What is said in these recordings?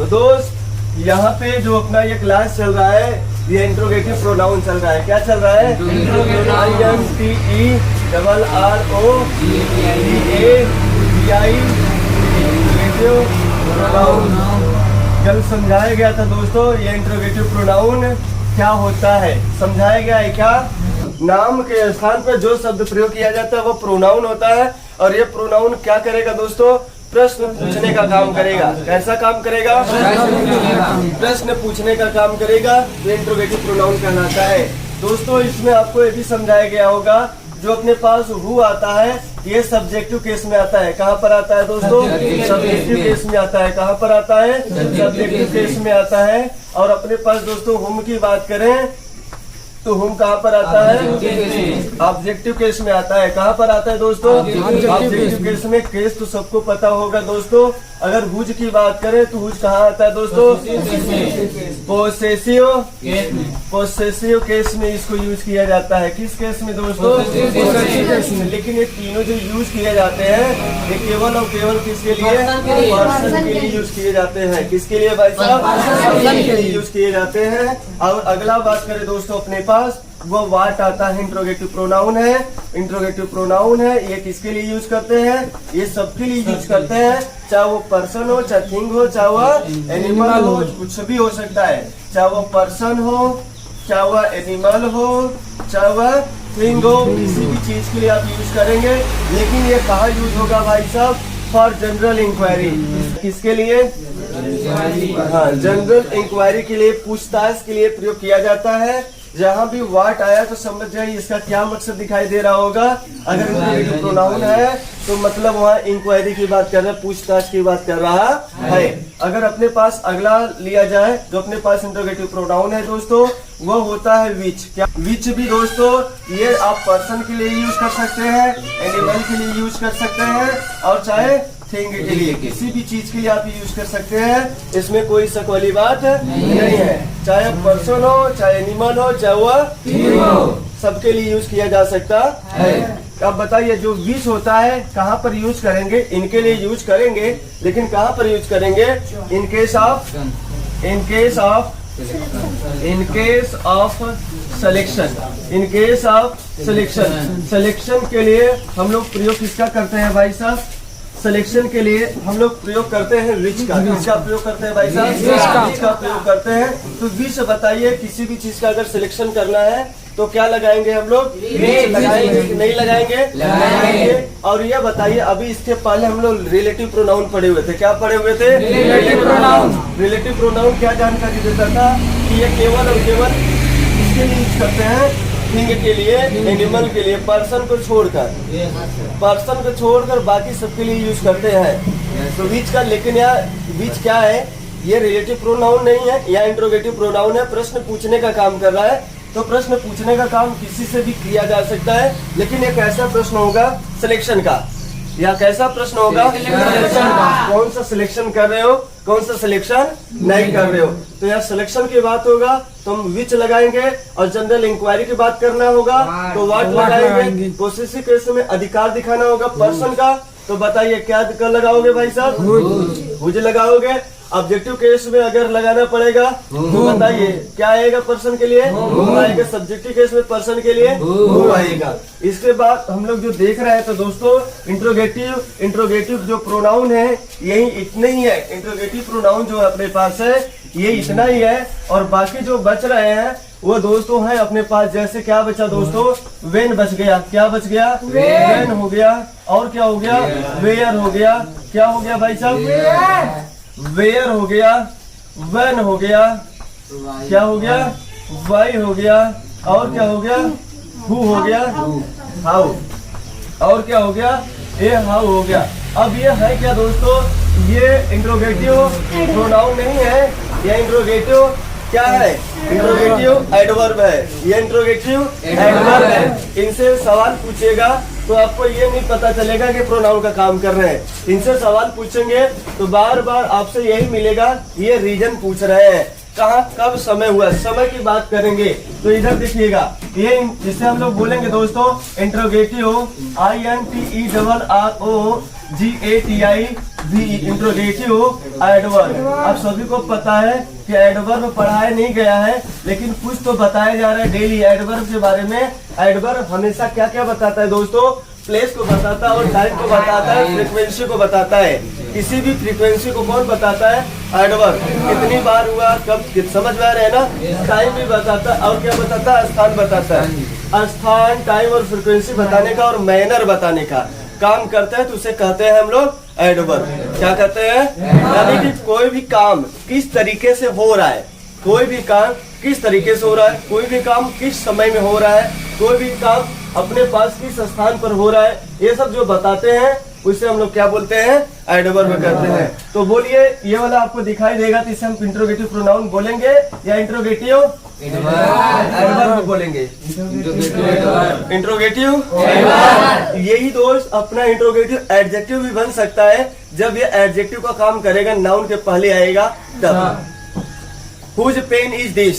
तो दोस्त यहाँ पे जो अपना ये क्लास चल रहा है, ये इंट्रोगेटिव प्रोनाउन चल रहा है। क्या चल रहा है? Interrogative pronoun. कल समझाया गया था दोस्तों, ये इंट्रोगेटिव प्रोनाउन क्या होता है, समझाया गया है क्या? नाम के स्थान पर जो शब्द प्रयोग किया जाता है वो प्रोनाउन होता है, और ये प्रोनाउन क्या करेगा दोस्तों? प्रश्न पूछने का काम करेगा। कैसा काम करेगा? प्रश्न पूछने का काम करेगा। ये इंट्रोगेटिव प्रोनाउन कहलाता है। दोस्तों इसमें आपको ये भी समझाया गया होगा, जो अपने पास हु आता है ये सब्जेक्टिव केस में आता है। कहाँ पर आता है दोस्तों? सब्जेक्टिव केस में आता है। कहाँ पर आता है? सब्जेक्टिव केस में आता है। और अपने पास दोस्तों हुम की बात करें तो हुम कहाँ पर आता है? ऑब्जेक्टिव केस में आता है। कहाँ पर आता है दोस्तों? ऑब्जेक्टिव केस में। केस तो सबको पता होगा दोस्तों। अगर हुज की बात करें तो हुज कहाँ आता है दोस्तों? पोसेसिव केस में इसको यूज किया जाता है। किस केस में दोस्तों? केस में। लेकिन ये तीनों जो यूज किए जाते हैं ये केवल और केवल किसके लिए? पर्सन के लिए यूज किए जाते हैं। किसके लिए भाई साहब? पर्सन के लिए यूज किए जाते हैं। और अगला बात करें दोस्तों, अपने पास वो वाट आता है, इंट्रोगेटिव प्रोनाउन है। इंट्रोगेटिव प्रोनाउन है, ये किसके लिए यूज करते हैं? ये सबके लिए यूज करते हैं, चाहे वो पर्सन हो, चाहे थिंग हो, चाहे वो एनिमल हो, कुछ भी हो सकता है। चाहे वो पर्सन हो, चाहे वो एनिमल हो, चाहे वो थिंग हो, किसी भी चीज के लिए आप यूज करेंगे। लेकिन ये कहाँ यूज होगा भाई साहब? For general inquiry. किसके लिए? हाँ, जनरल इंक्वायरी के लिए, पूछताछ के लिए प्रयोग किया जाता है। जहाँ भी वाट आया तो समझ जाइए इसका क्या मकसद दिखाई दे रहा होगा। अगर इंट्रोगेटिव प्रोनाउन है तो मतलब वहाँ इंक्वायरी की बात कर रहा है, पूछताछ की बात कर रहा है। अगर अपने पास अगला लिया जाए जो अपने पास इंट्रोगेटिव प्रोनाउन है दोस्तों, वो होता है विच। क्या? विच भी दोस्तों ये आप पर्सन के लिए यूज कर सकते हैं, एनिमल के लिए यूज कर सकते हैं, और चाहे थिंग के लिए, किसी भी चीज के लिए आप यूज कर सकते हैं। इसमें कोई शक वाली बात नहीं है। चाहे पर्सन हो, चाहे एनिमल हो, चाहे वो हो, सबके लिए यूज किया जा सकता है। अब बताइए जो विच होता है कहाँ पर यूज करेंगे? इनके लिए यूज करेंगे, लेकिन कहाँ पर यूज करेंगे? In case of selection. In case of selection के लिए हम लोग प्रयोग किसका करते हैं भाई साहब? सिलेक्शन के लिए हम लोग प्रयोग करते हैं विच का। किसका प्रयोग करते हैं भाई साहब? विच का प्रयोग करते हैं। तो विच बताइए, किसी भी चीज का अगर सिलेक्शन करना है तो क्या लगाएंगे हम लोग? लगाएंगे कि नहीं लगाएंगे? लगाएंगे। और ये बताइए, अभी इसके पहले हम लोग रिलेटिव प्रोनाउन पढ़े हुए थे। क्या पढ़े हुए थे? Relative pronoun. रिलेटिव प्रोनाउन क्या जानकारी देता था कि ये केवल और केवल इसके लिए यूज करते हैं, थिंग के लिए, एनिमल के लिए, पर्सन को छोड़कर बाकी सबके लिए यूज करते हैं। तो विच का, लेकिन यहाँ विच क्या है? ये रिलेटिव प्रोनाउन नहीं है, या इंट्रोगेटिव प्रोनाउन है। प्रश्न पूछने का काम कर रहा है। तो प्रश्न पूछने का काम किसी से भी किया जा सकता है, लेकिन ये कैसा प्रश्न होगा? सिलेक्शन का। या कैसा प्रश्न होगा? सिलेक्शन का। कौन सा सिलेक्शन कर रहे हो, कौन सा सिलेक्शन नहीं कर रहे हो? तो यहाँ सिलेक्शन की बात होगा तो हम विच लगाएंगे, और जनरल इंक्वायरी की बात करना होगा तो वाट लगाएंगे। पोसेसिव केस में अधिकार दिखाना होगा पर्सन का, तो बताइए क्या लगाओगे भाई साहब? हुज लगाओगे। ऑब्जेक्टिव केस में अगर लगाना पड़ेगा तो बताइए क्या आएगा? पर्सन के लिए आएगा। सब्जेक्टिव केस में पर्सन के लिए आएगा। इसके बाद हम लोग जो देख रहे हैं तो दोस्तों इंट्रोगेटिव जो प्रोनाउन है यही इतने ही है। इंट्रोगेटिव प्रोनाउन जो अपने पास है ये इतना ही है, और बाकी जो बच रहे हैं वो दोस्तों है अपने पास। जैसे क्या बचा दोस्तों? वेन बच गया। क्या बच गया? वेन हो गया। और क्या हो गया? वेयर हो गया। क्या हो गया भाई साहब? वेयर हो गया, वेन हो गया, क्या हो गया? वाई हो गया, और क्या हो गया? हु हो गया, हाउ, और क्या हो गया? ए हाउ हो गया। अब ये है क्या दोस्तों? ये इंट्रोगेटिव प्रोनाउन नहीं है, ये इंट्रोगेटिव क्या है? इंट्रोगेटिव एडवर्ब है। ये इंट्रोगेटिव एडवर्ब है। इनसे सवाल पूछेगा तो आपको ये नहीं पता चलेगा कि प्रोनाउन का काम कर रहे हैं। इनसे सवाल पूछेंगे तो बार बार आपसे यही मिलेगा, ये रीजन पूछ रहे हैं। कहाँ कब समय हुआ, समय की बात करेंगे तो इधर देखिएगा, ये जिसे हम लोग बोलेंगे दोस्तों इंट्रोगेटिव, INTERROGATIV, इंट्रोगेटिव एडवर्ब। आप सभी को पता है कि एडवर्ब पढ़ाया नहीं गया है, लेकिन कुछ तो बताया जा रहा है डेली एडवर्ब के बारे में। एडवर्ब हमेशा क्या क्या बताता है दोस्तों, प्लेस को बताता है और टाइम को बताता है, फ्रीक्वेंसी को बताता है। किसी भी फ्रीक्वेंसी को कौन बताता है, एडवर्ब। कितनी बार हुआ, कब, समझ में आ रहा है ना। टाइम भी बताता है और क्या बताता है, स्थान बताता है। स्थान, टाइम और फ्रीक्वेंसी बताने का और मैनर बताने का काम करता है, तो उसे कहते हैं हम लोग एडवर्ब। क्या कहते हैं, यानी कि कोई भी काम किस तरीके से हो रहा है, कोई भी काम किस तरीके से हो रहा है, कोई भी काम किस समय में हो रहा है, कोई भी काम अपने पास किस स्थान पर हो रहा है, ये सब जो बताते हैं उसे हम लोग क्या बोलते हैं, एडवर्ब कहते हैं। तो बोलिए, ये वाला आपको दिखाई देगा तो इसे हम इंट्रोगेटिव प्रोनाउन बोलेंगे या इंट्रोगेटिव एडवर्ब बोलेंगे, इंट्रोगेटिव। यही दोस्त अपना इंट्रोगेटिव एडजेक्टिव भी बन सकता है जब ये एडजेक्टिव का काम करेगा, नाउन के पहले आएगा तब। हुज पेन इज दिस,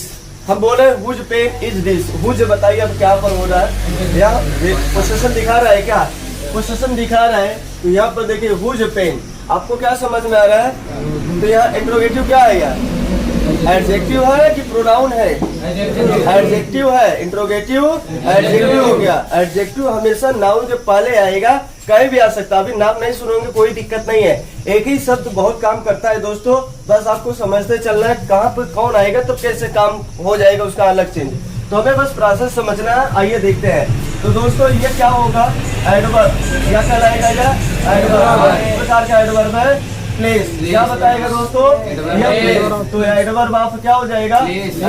हम बोले whose pen is this. Whose बताइए अब क्या पर हो रहा है, यहाँ पोसेशन दिखा रहा है, क्या पोसेशन दिखा रहा है, तो यहाँ पर देखिए हुज पेन। आपको क्या समझ में आ रहा है, तो यहाँ इंट्रोगेटिव क्या है, यार एडजेक्टिव है कि प्रोनाउन है, एडजेक्टिव है। इंट्रोगेटिव एडजेक्टिव हो गया। एडजेक्टिव हमेशा नाउन के पहले आएगा, कहीं भी आ सकता है। अभी नाम नहीं सुनोगे कोई दिक्कत नहीं है, एक ही शब्द बहुत काम करता है दोस्तों, बस आपको समझते चलना है कहाँ पर कौन आएगा तो कैसे काम हो जाएगा उसका अलग चेंज। तो हमें बस प्रोसेस समझना है, आइए देखते हैं। तो दोस्तों ये क्या होगा, एडवर्ब। क्या कहलाएगा, एडवर्ब। प्रकार का एडवर्ब है प्लेस। क्या बताएगा दोस्तों, यह प्लेस। तो एडवर्ब ऑफ क्या हो जाएगा,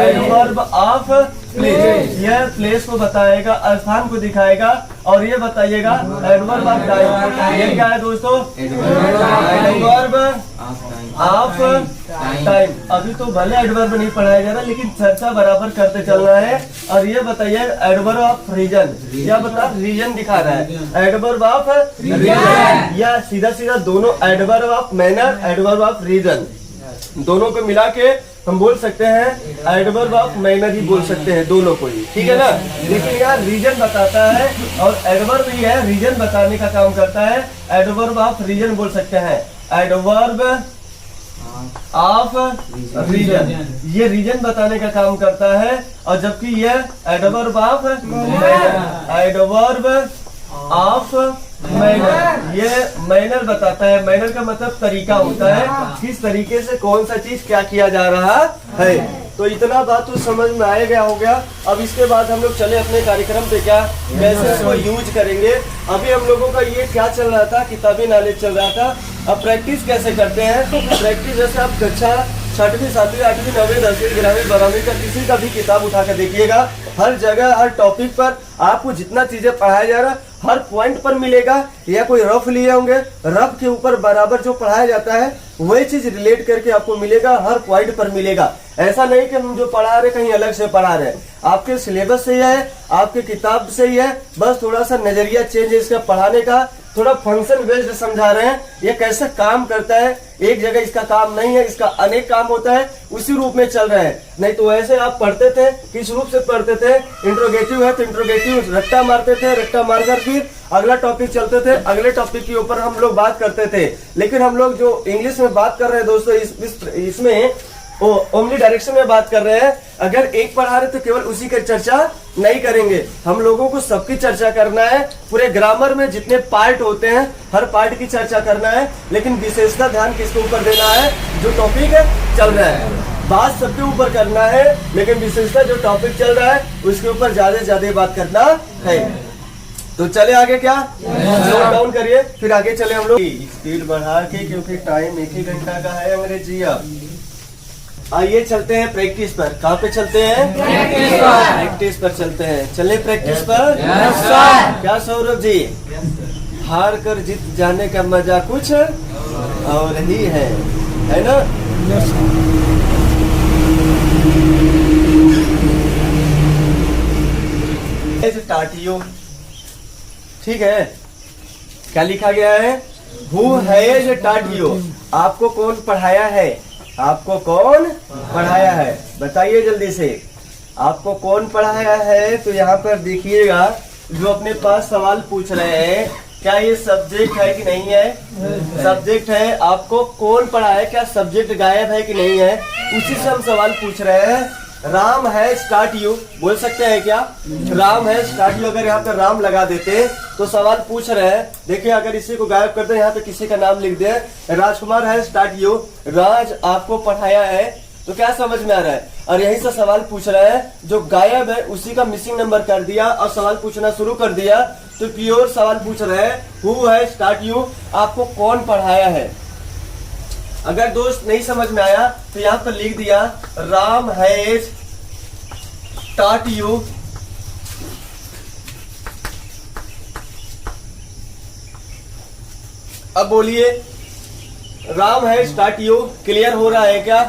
एडवर्ब ऑफ प्लेस। यह प्लेस को बताएगा, स्थान को दिखाएगा। और ये बताइएगा एडवर्ब ऑफ टाइम। ये क्या है दोस्तों, एडवर्ब ऑफ टाइम। अभी तो भले एडवर्ब नहीं पढ़ाया जा रहा, लेकिन चर्चा बराबर करते चल रहा है। और ये बताइए एडवर्ब ऑफ रीजन। क्या बता, रीजन दिखा रहा है, एडवर्ब ऑफ रीजन। या सीधा सीधा दोनों adverb of manner, adverb of reason, दोनों को मिला के हम बोल सकते हैं एडवर्ब ऑफ मैनर ही बोल सकते हैं, दोनों को ही, ठीक है ना। लेकिन यार रीजन बताता है और एडवर्ब ही है, रीजन बताने का काम करता है, एडवर्ब ऑफ रीजन बोल सकते हैं, एडवर्ब ऑफ रीजन। ये रीजन बताने का काम करता है। और जबकि ये adverb of manner, adverb of manner, ये मैनर बताता है। मैनर का मतलब तरीका होता है, किस तरीके से कौन सा चीज क्या किया जा रहा है। तो इतना बात तो समझ में आ गया हो गया। अब इसके बाद हम लोग चले अपने कार्यक्रम पे, क्या कैसे इसको यूज करेंगे। अभी हम लोगों का ये क्या चल रहा था, किताबी नॉलेज चल रहा था। अब प्रैक्टिस कैसे करते हैं, तो प्रैक्टिस जैसे आप कक्षा 6वीं 7वीं 8वीं 9वीं 10वीं 11वीं 12वीं का किसी का भी किताब उठा कर देखिएगा, हर जगह हर टॉपिक पर आपको जितना चीजें पढ़ाया जा रहा है हर पॉइंट पर मिलेगा। या कोई रफ लिए होंगे, रफ के ऊपर बराबर जो पढ़ाया जाता है वही चीज रिलेट करके आपको मिलेगा, हर पॉइंट पर मिलेगा। ऐसा नहीं कि हम जो पढ़ा रहे कहीं अलग से पढ़ा रहे, आपके सिलेबस से ही है, आपके किताब से ही है, बस थोड़ा सा नजरिया चेंज है इसका पढ़ाने का, थोड़ा फंक्शन बेस्ड समझा रहे हैं, ये कैसे काम करता है। एक जगह इसका काम नहीं है, इसका अनेक काम होता है, उसी रूप में चल रहा है। नहीं तो ऐसे आप पढ़ते थे, किस रूप से पढ़ते थे, इंट्रोगेटिव है तो इंट्रोगेटिव रट्टा मारते थे, रट्टा मारकर फिर अगला टॉपिक चलते थे, अगले टॉपिक के ऊपर हम लोग बात करते थे। लेकिन हम लोग जो इंग्लिश में बात कर रहे हैं दोस्तों, इसमें ओमनी डायरेक्शन में बात कर रहे हैं। अगर एक पढ़ा रहे तो केवल उसी की चर्चा नहीं करेंगे, हम लोगों को सबकी चर्चा करना है। पूरे ग्रामर में जितने पार्ट होते हैं हर पार्ट की चर्चा करना है, लेकिन विशेषता ध्यान किसके ऊपर देना है, जो टॉपिक चल रहा है। बात सबके ऊपर करना है, लेकिन विशेषता जो टॉपिक चल रहा है उसके ऊपर ज्यादा से ज्यादा बात करना है। तो चले आगे, क्या नोट डाउन करिए, फिर आगे चले हम लोग। स्पीड बढ़ा के, क्योंकि टाइम 1 ही घंटा का है अंग्रेजी। अब आइए चलते हैं प्रैक्टिस पर। कहाँ पे चलते हैं, प्रैक्टिस पर चलते हैं। चले प्रैक्टिस पर। क्या सौरभ जी, हार कर जीत जाने का मजा कुछ और ही है ना। टाटियो, ठीक है। क्या लिखा गया है, हु है ये टाटियो। आपको कौन पढ़ाया है, आपको कौन पढ़ाया है? बताइए जल्दी से, आपको कौन पढ़ाया है? तो यहाँ पर देखिएगा, जो अपने पास सवाल पूछ रहे हैं, क्या ये सब्जेक्ट है कि नहीं है? सब्जेक्ट है। आपको कौन पढ़ाया है? क्या सब्जेक्ट गायब है कि नहीं है? उसी से हम सवाल पूछ रहे हैं। राम है स्टार्ट यू, बोल सकते हैं क्या? राम है स्टार्ट यू, अगर यहाँ पे राम लगा देते तो सवाल पूछ रहे हैं। देखिए, अगर इसी को गायब करते, यहाँ पे किसी का नाम लिख दे, राजकुमार है स्टार्ट यू, राज आपको पढ़ाया है, तो क्या समझ में आ रहा है? और यही से सवाल पूछ रहे हैं, जो गायब है उसी का मिसिंग नंबर कर दिया और सवाल पूछना शुरू कर दिया। तो प्योर सवाल पूछ रहे हैं, हु है स्टार्ट यू, आपको कौन पढ़ाया है? अगर दोस्त नहीं समझ में आया तो यहाँ पर लिख दिया, राम हैज स्टार्ट यू। अब बोलिए, राम है स्टार्ट यू क्लियर हो रहा है क्या?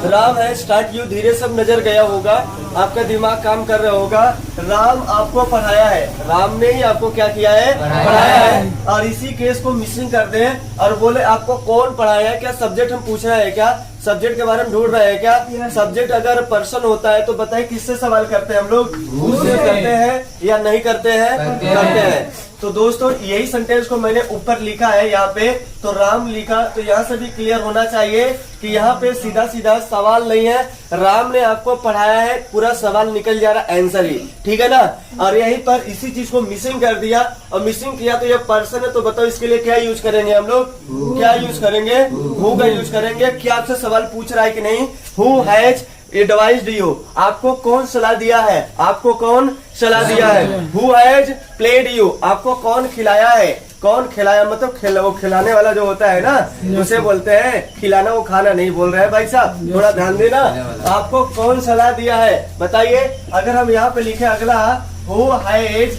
राम है स्टार्ट यू धीरे सब नजर गया होगा, आपका दिमाग काम कर रहा होगा। राम आपको पढ़ाया है, राम ने ही आपको क्या किया है? पढ़ाया है। और इसी केस को मिसिंग कर दें और बोले आपको कौन पढ़ाया है? क्या सब्जेक्ट हम पूछ रहे हैं? क्या सब्जेक्ट के बारे में ढूंढ रहे हैं? क्या सब्जेक्ट अगर पर्सन होता है तो बताइए किससे सवाल करते हैं हम लोग? उससे करते हैं या नहीं करते हैं? करते हैं। तो दोस्तों, यही सेंटेंस को मैंने ऊपर लिखा है यहाँ पे, तो राम लिखा, तो यहाँ से भी क्लियर होना चाहिए कि यहाँ पे सीधा सीधा सवाल नहीं है, राम ने आपको पढ़ाया है, पूरा सवाल निकल जा रहा आंसर ही, ठीक है ना? और यहीं पर इसी चीज को मिसिंग कर दिया, और मिसिंग किया तो ये पर्सन है, तो बताओ इसके लिए क्या यूज करेंगे हम लोग? क्या यूज करेंगे? हु का यूज करेंगे। क्या आपसे सवाल पूछ रहा है कि नहीं? हु हैज एडवाइज्ड यू, आपको कौन सलाह दिया है? आपको कौन सलाह दिया है? हु हैज प्लेड यू, आपको कौन खिलाया है? कौन खिलाया मतलब वो खिलाने वाला जो होता है ना, उसे बोलते हैं खिलाना, वो खाना नहीं बोल रहे हैं भाई साहब, थोड़ा ध्यान देना। आपको कौन सलाह दिया है? बताइए। अगर हम यहाँ पे लिखे अगला, हु हैज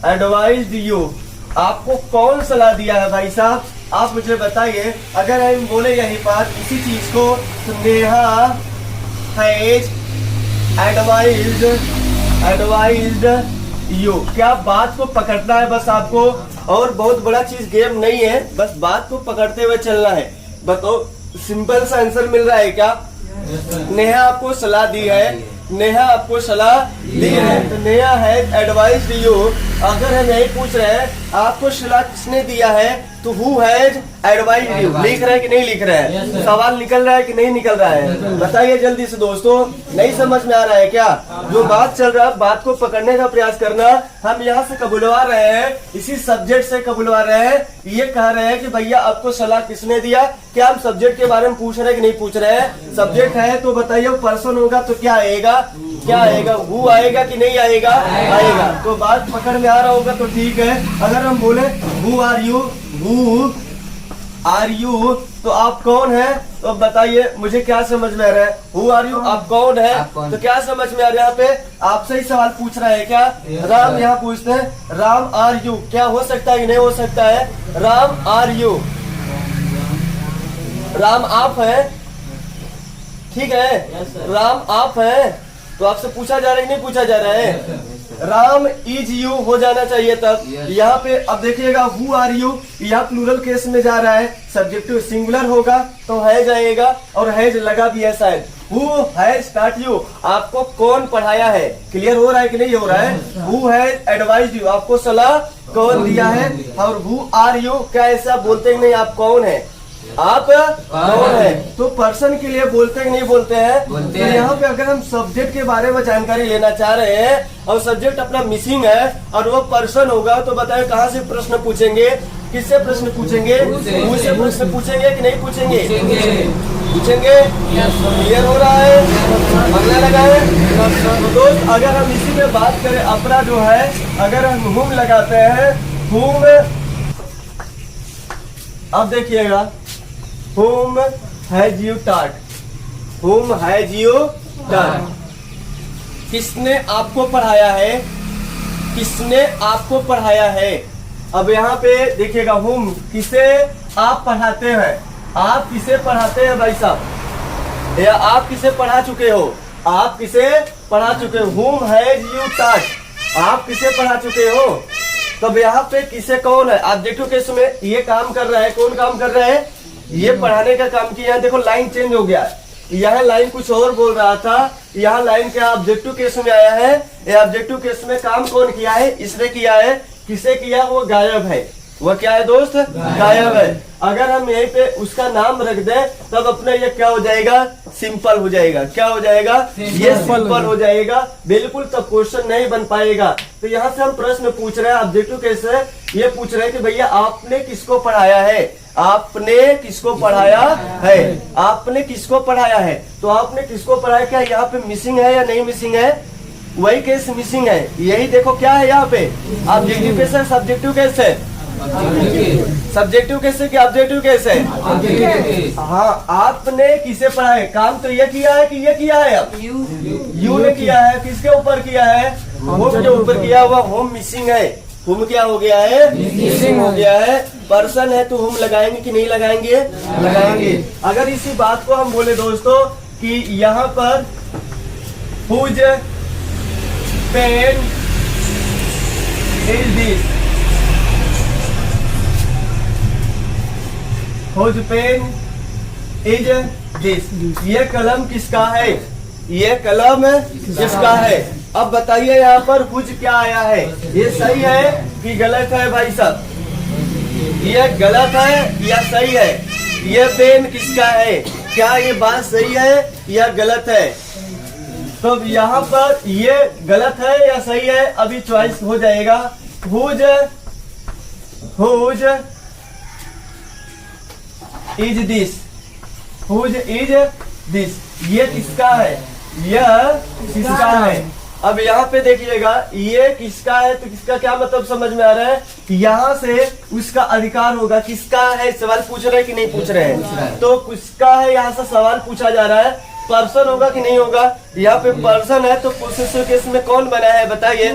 एडवाइज्ड यू, आपको कौन सलाह दिया है भाई साहब? आप मुझे बताइए। अगर हम बोले यही बात, इसी चीज को, तो नेहा हैज एडवाइज्ड यू। क्या बात को पकड़ना है बस आपको, और बहुत बड़ा चीज गेम नहीं है, बस बात को पकड़ते हुए चलना है। बताओ, सिंपल सा आंसर मिल रहा है क्या? नेहा आपको सलाह दी है, नेहा आपको सलाह दी है, तो नेहा है एडवाइज्ड यू। अगर हम यही पूछ रहे हैं आपको सलाह किसने दिया है, तो हु हैज एडवाइज्ड यू। लिख रहे हैं कि नहीं लिख रहे हैं? सवाल निकल रहा है कि नहीं निकल रहा है? बताइए जल्दी से दोस्तों, नहीं समझ में आ रहा है क्या? जो बात चल रहा है, बात को पकड़ने का प्रयास करना। हम यहाँ से कबूलवा रहे हैं, इसी सब्जेक्ट से कबूलवा रहे हैं, ये कह रहे हैं कि भैया आपको सलाह किसने दिया? क्या हम सब्जेक्ट के बारे में पूछ रहे हैं कि नहीं पूछ रहे हैं? सब्जेक्ट है तो बताइए, पर्सन होगा तो क्या आएगा? क्या आएगा? हु आएगा कि नहीं आएगा? आएगा। तो बात पकड़ में आ रहा होगा तो ठीक है। अगर हम बोले हु आर यू, तो आप कौन है? तो बताइए मुझे क्या समझ में आ रहा है? हु आर यू, आप कौन है? तो क्या समझ में आ रहा है? यहाँ पे आपसे ही सवाल पूछ रहा है क्या? राम यहाँ पूछते हैं, राम आर यू, क्या हो सकता है कि नहीं हो सकता है? राम आर यू, राम आप है, ठीक है? राम आप है, तो आपसे पूछा जा रहा है नहीं पूछा जा रहा है? राम इज यू हो जाना चाहिए तब। यहाँ पे अब देखिएगा, हु आर यू, यहाँ प्लूरल केस में जा रहा है, सब्जेक्टिव सिंगुलर होगा तो हैज आएगा, और हैज लगा भी है शायद। हु हैज स्टार्ट यू, आपको कौन पढ़ाया है? क्लियर हो रहा है कि नहीं हो रहा है? हु हैज एडवाइज्ड यू, आपको सलाह कौन दिया है? और हु आर यू, क्या ऐसा बोलते नहीं आप कौन है? आप कौन है? तो पर्सन के लिए बोलते हैं नहीं बोलते हैं? तो यहाँ पे अगर हम सब्जेक्ट के बारे में जानकारी लेना चाह रहे हैं और सब्जेक्ट अपना मिसिंग है और वो पर्सन होगा, तो बताए कहाँ से प्रश्न पूछेंगे? किससे प्रश्न पूछेंगे? मुझसे प्रश्न पूछेंगे कि नहीं पूछेंगे? पूछेंगे। क्लियर हो रहा है? अगला लगा है तो दोस्त, अगर हम इसी में बात करें, अपना जो है, अगर हम हुम लगाते हैं, हुम, अब देखिएगा, Whom has you taught? Whom has you taught? किसने आपको पढ़ाया है? किसने आपको पढ़ाया है? अब यहाँ पे देखिएगा, whom, किसे आप पढ़ाते हैं? आप किसे पढ़ाते हैं भाई साहब? या आप किसे पढ़ा चुके हो? आप किसे पढ़ा चुके हो? Whom has you taught? आप किसे पढ़ा चुके हो? तो यहाँ पे किसे कौन है? ऑब्जेक्टिव केस में ये काम कर रहा है, कौन काम कर रहा है? ये पढ़ाने का काम किया है। देखो लाइन चेंज हो गया, यहाँ लाइन कुछ और बोल रहा था, यहाँ लाइन क्या ऑब्जेक्टिव केस में आया है। ये ऑब्जेक्टिव केस में काम कौन किया है? इसने किया है। किसे किया? वो गायब है। वो क्या है दोस्त? गायब है। अगर हम यहीं पे उसका नाम रख दें तब अपना ये क्या हो जाएगा? सिंपल हो जाएगा। क्या हो जाएगा? ये सिंपल हो जाएगा बिल्कुल, तब क्वेश्चन नहीं बन पाएगा। तो यहाँ से हम प्रश्न पूछ रहे हैं ऑब्जेक्टिव कैसे, ये पूछ रहे हैं कि भैया आपने किसको पढ़ाया है? आपने किसको पढ़ाया है? आपने किसको पढ़ाया है? तो आपने किसको पढ़ाया, क्या यहाँ पे मिसिंग है या नहीं मिसिंग है? वही केस मिसिंग है। यही देखो क्या है यहाँ पे, ऑब्जेक्टिव केस है, सब्जेक्टिव केस है। सब्जेक्टिव कैसे कि ऑब्जेक्टिव कैसे? हाँ, आपने किसे पढ़ा है? काम तो ये किया है कि ये किया है? अब यू ने किया है। किसके ऊपर किया है? होम के ऊपर किया हुआ। होम मिसिंग है। होम क्या हो गया है? मिसिंग हो गया है। पर्सन है तो होम लगाएंगे कि नहीं लगाएंगे? लगाएंगे। अगर इसी बात को हम बोले दोस्तों कि यहाँ पर whose pen is this, whose pen is this, ये कलम किसका है? ये कलम किसका है? अब बताइए यहाँ पर हुज क्या आया है? ये सही है कि गलत है भाई साहब? ये गलत है या सही है? ये पेन किसका है? क्या ये बात सही है या गलत है? तो यहाँ पर ये गलत है या सही है? अभी चॉइस हो जाएगा। Whose is this, whose is this, ये किसका है? यह किसका है? अब यहाँ पे देखिएगा, ये किसका है तो किसका क्या मतलब समझ में आ रहा है? यहाँ से उसका अधिकार होगा। किसका है सवाल पूछ रहे हैं कि नहीं पूछ रहे हैं? तो किसका है यहाँ से सवाल पूछा जा रहा है। पर्सन होगा कि नहीं होगा? यहाँ पे पर्सन है तो पोसेसिव केस में कौन बना है बताइए?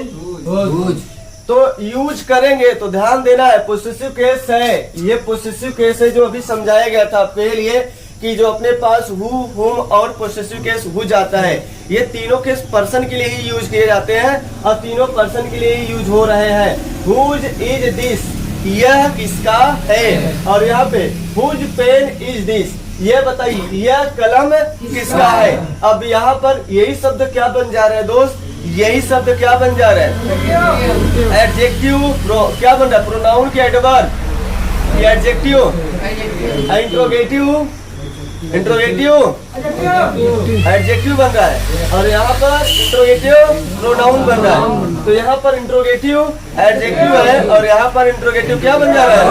तो यूज करेंगे तो ध्यान देना है, पोसेसिव केस है। ये पोसेसिव केस है जो अभी समझाया गया था आपके लिए कि जो अपने पास हु, हुम और पोसेसिव केस हु जाता है, ये तीनों केस पर्सन के लिए ही यूज किए जाते हैं और तीनों पर्सन के लिए ही यूज हो रहे हैं। हुज इज दिस, यह किसका है? और यहाँ पे हुज पेन इज दिस, ये बताइए यह कलम किसका है? अब यहाँ पर यही शब्द क्या बन जा रहा है दोस्त? यही शब्द क्या बन जा रहा है? एडजेक्टिव। क्या बन रहा है? प्रोनाउन की एडवर्ब, एडजेक्टिव, इंट्रोगेटिव, एडजेक्टिव बन रहा है और यहाँ पर इंट्रोगेटिव प्रोनाउन बन रहा है। तो यहाँ पर इंट्रोगेटिव एडजेक्टिव है और यहाँ पर इंट्रोगेटिव क्या बन जा रहा है?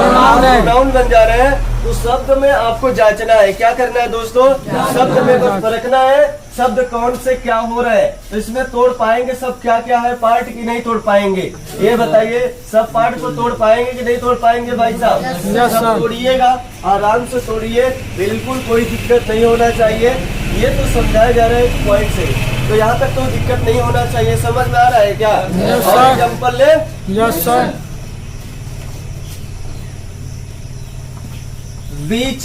प्रोनाउन बन जा रहे हैं। तो शब्द में आपको जांचना है, क्या करना है दोस्तों? शब्द में बस परखना है शब्द कौन से क्या हो रहा है। तो इसमें तोड़ पाएंगे सब क्या क्या है पार्ट की नहीं तोड़ पाएंगे? ये बताइए, सब पार्ट को तोड़ पाएंगे कि नहीं तोड़ पाएंगे भाई साहब? सब तोड़िएगा, आराम से तोड़िए, बिल्कुल कोई दिक्कत नहीं होना चाहिए। ये तो समझाया जा रहा है पॉइंट से, तो यहाँ तक तो दिक्कत नहीं होना चाहिए। समझ में आ रहा है क्या? एग्जाम्पल ले। Yes sir. Which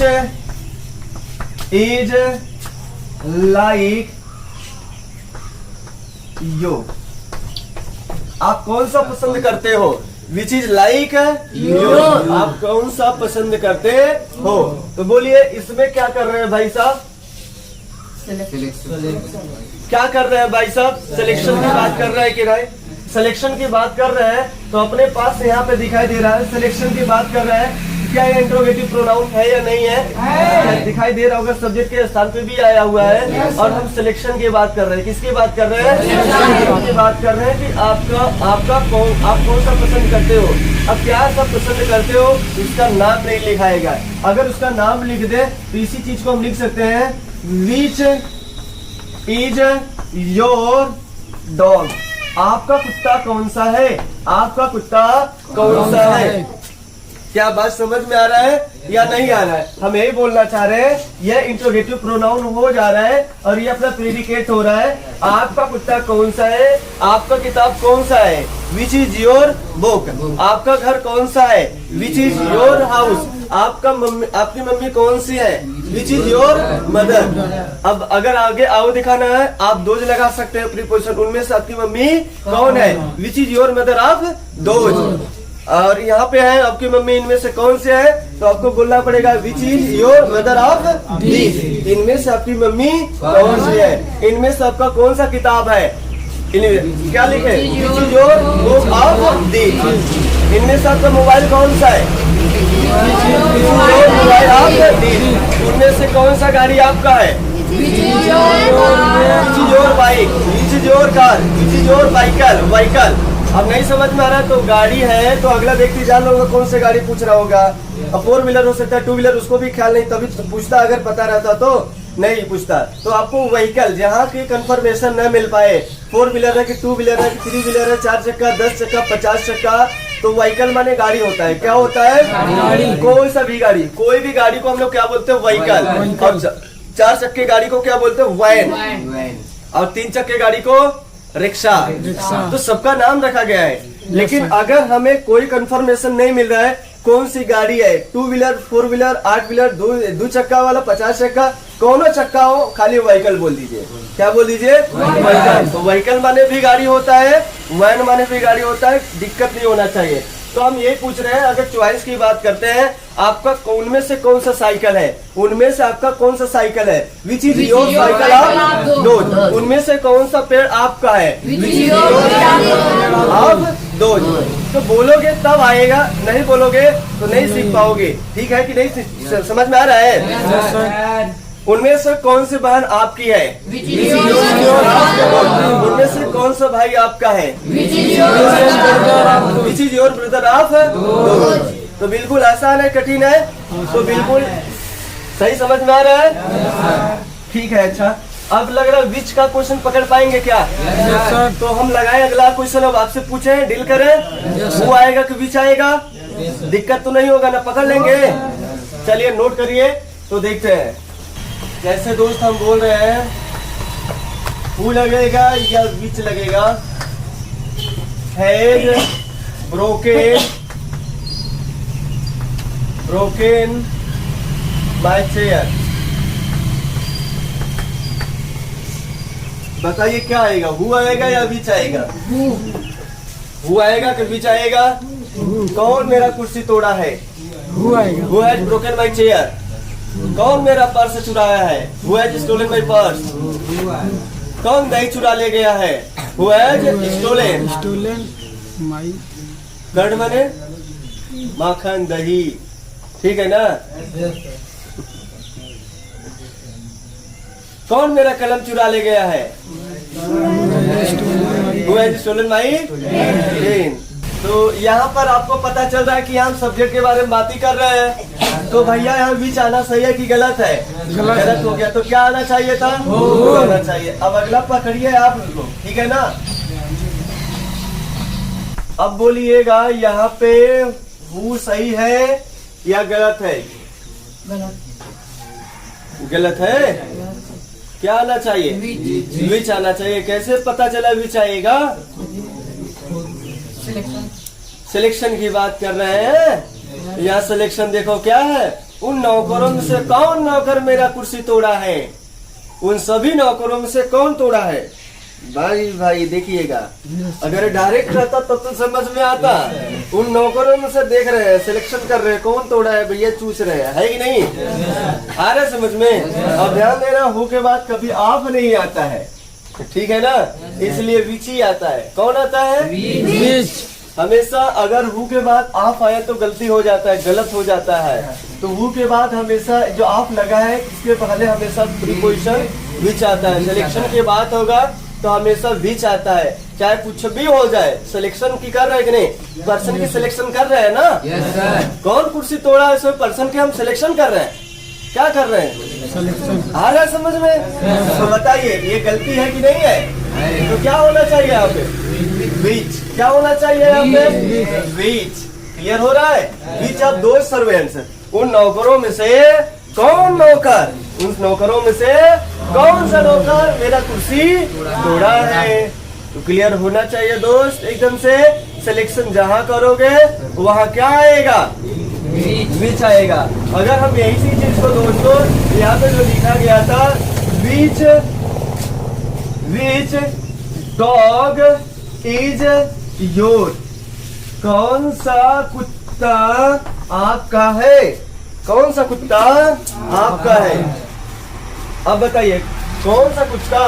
is like you? आप कौन सा पसंद करते हो? Which is like you? आप कौन सा पसंद करते हो? तो बोलिए इसमें क्या कर रहे हैं भाई साहब? क्या कर रहे हैं भाई साहब? सिलेक्शन की बात कर रहे हैं कि नहीं? सिलेक्शन की बात कर रहे हैं तो अपने पास यहाँ पे दिखाई दे रहा है सिलेक्शन की बात कर रहे हैं। क्या ये इंट्रोगेटिव प्रोनाउन है या नहीं है? दिखाई दे रहा होगा, सब्जेक्ट के स्थान पे भी आया हुआ है। और हम सिलेक्शन की बात कर रहे हैं। किसकी बात कर रहे हैं? सिलेक्शन की बात कर रहे हैं कि आप कौन सा पसंद करते हो। अब क्या सब पसंद करते हो इसका नाम नहीं लिखाएगा। अगर उसका नाम लिख दे तो इसी चीज को हम लिख सकते हैं, विच इज योर डॉग? आपका कुत्ता कौन सा है? आपका कुत्ता कौन सा है? क्या बात समझ में आ रहा है या नहीं आ रहा है? हम यही बोलना चाह रहे हैं, यह इंट्रोगेटिव प्रोनाउन हो जा रहा है और ये अपना प्रेडिकेट हो रहा है। आपका कुत्ता कौन सा है? आपका किताब कौन सा है? Which is your book? आपका घर कौन सा है? Which is your house? आपकी मम्मी कौन सी है? Which is your mother. अब अगर आगे आओ दिखाना है, आप दोज लगा सकते हैं प्रीपोजिशन, उनमें से आपकी मम्मी कौन है, which is your mother of those. और यहाँ पे है आपकी मम्मी इनमें से कौन से है, तो आपको बोलना पड़ेगा which is your mother of these. इनमें से आपकी मम्मी कौन सी है, इनमें से आपका कौन सा किताब है, क्या लिखे, which is your book of these. इनमें से आपका मोबाइल कौन सा है, मोबाइल ऑफ दीज। उनमें से कौन सा गाड़ी आपका है, which is your bike, which is your car, which is your vehicle. अब नहीं समझ में आ रहा तो गाड़ी है, तो अगला व्यक्ति जान लोगे कौन सी गाड़ी पूछ रहा होगा। अब 4 व्हीलर हो सकता है, 2 व्हीलर, उसको भी ख्याल नहीं, तभी पूछता, अगर पता रहता तो नहीं पूछता। तो आपको व्हीकल जहाँ की कंफर्मेशन न मिल पाए, 4 व्हीलर है कि 2 व्हीलर है कि 3 व्हीलर है, 4 चक्का, 10 चक्का, 50 चक्का, तो व्हीकल माने गाड़ी होता है। क्या होता है, गाड़ी। कोई सा भी गाड़ी, कोई भी गाड़ी को हम लोग क्या बोलते हैं, व्हीकल। और 4 चक्के गाड़ी को क्या बोलते हैं, वैन। और 3 चक्के गाड़ी को रिक्शा। तो सबका नाम रखा गया है, लेकिन अगर हमें कोई कंफर्मेशन नहीं मिल रहा है कौन सी गाड़ी है, 2 व्हीलर, 4 व्हीलर, 8 व्हीलर, 2 चक्का वाला, 50 चक्का, कौन चक्का हो, खाली व्हीकल बोल दीजिए। क्या बोल दीजिए, व्हीकल। तो व्हीकल माने भी गाड़ी होता है, वैन माने भी गाड़ी होता है, दिक्कत नहीं होना चाहिए। तो हम ये पूछ रहे हैं, अगर चॉइस की बात करते हैं, आपका उनमें से कौन सा साइकिल है, उनमें से आपका कौन सा साइकिल है, which is your cycle of those. उनमें से कौन सा पेड़ आपका है, which is your of those. तो बोलोगे तब आएगा, नहीं बोलोगे तो नहीं सीख पाओगे। ठीक है कि नहीं, समझ में आ रहा है। उनमें से कौन सी बहन आपकी है, उनमें से कौन सा भाई आपका है, which is your brother of. तो बिल्कुल आसान है, कठिन है, तो बिल्कुल सही समझ में आ रहा है। ठीक है, अच्छा अब लग रहा है विच का क्वेश्चन पकड़ पाएंगे क्या? तो हम लगाए अगला क्वेश्चन, अब आपसे पूछे, डील करें, वो आएगा कि विच आएगा, दिक्कत तो नहीं होगा ना, पकड़ लेंगे। चलिए नोट करिए, तो देखते हैं। जैसे दोस्त हम बोल रहे हैं, हु लगेगा या विच लगेगा, हैज ब्रोकन माय चेयर। बताइए क्या आएगा, हु आएगा या विच आएगा? हु आएगा कि विच आएगा? कौन मेरा कुर्सी तोड़ा है, हु आएगा। Who has broken my chair. कौन मेरा पर्स चुराया है, who has stolen my purse. कौन दही चुरा ले गया है, who has stolen my. Curd माने माखन, दही, ठीक है ना। कौन मेरा कलम चुरा ले गया है, who has stolen my pen. तो यहाँ पर आपको पता चल रहा है कि हम सब्जेक्ट के बारे में बात ही कर रहे हैं। तो भैया यहाँ विच आना सही है कि गलत है? गलत हो गया। तो क्या आना चाहिए था, हु आना चाहिए। अब अगला पकड़िए आप लोग, ठीक है ना। अब बोलिएगा यहाँ पे हु सही है या गलत है? गलत है। क्या आना चाहिए, विच आना चाहिए। कैसे पता चला विच आएगा? सिलेक्शन की बात कर रहे हैं। यहाँ सिलेक्शन देखो क्या है, उन नौकरों में से कौन नौकर मेरा कुर्सी तोड़ा है, उन सभी नौकरों में से कौन तोड़ा है। भाई देखिएगा, अगर डायरेक्ट रहता तब तो समझ में आता। उन नौकरों में से देख रहे हैं, सिलेक्शन कर रहे हैं, कौन तोड़ा है भैया, चूस रहे हैं, है कि नहीं? आ रहा है समझ में? अब ध्यान देना, हु के बाद कभी ऑफ नहीं आता है, ठीक है ना, इसलिए विच ही आता है। कौन आता है, विच। हमेशा अगर हु के बाद ऑफ आया तो गलती हो जाता है, गलत हो जाता है। तो हु के बाद हमेशा जो ऑफ लगा है इसके पहले हमेशा प्रीपोजिशन विच आता है। सिलेक्शन की बात होगा तो हमेशा विच आता है, चाहे कुछ भी हो जाए। सिलेक्शन की कर रहे हैं कि नहीं, पर्सन की सिलेक्शन कर रहे हैं ना। yes, sir. कौन कुर्सी तोड़ा है, सो पर्सन के हम सिलेक्शन कर रहे हैं। क्या कर रहे हैं, सिलेक्शन। आ रहा है समझ में? तो बताइए ये गलती है कि नहीं है? तो क्या होना चाहिए यहाँ पे, विच। क्या होना चाहिए यहाँ पे, विच। क्लियर हो रहा है? विच ऑफ दोज सर्वेंट्स, उन नौकरों में से कौन नौकर, उन नौकरों में से कौन सा नौकर मेरा कुर्सी तोड़ा है। तो क्लियर होना चाहिए दोस्त एकदम से। सिलेक्शन जहाँ करोगे वहाँ क्या आएगा, विच आएगा। अगर हम यही सी चीज को दोस्तों यहाँ पे जो लिखा गया था विच डॉग इज योर, कौन सा कुत्ता आपका है, कौन सा कुत्ता आपका है। अब बताइए कौन सा कुत्ता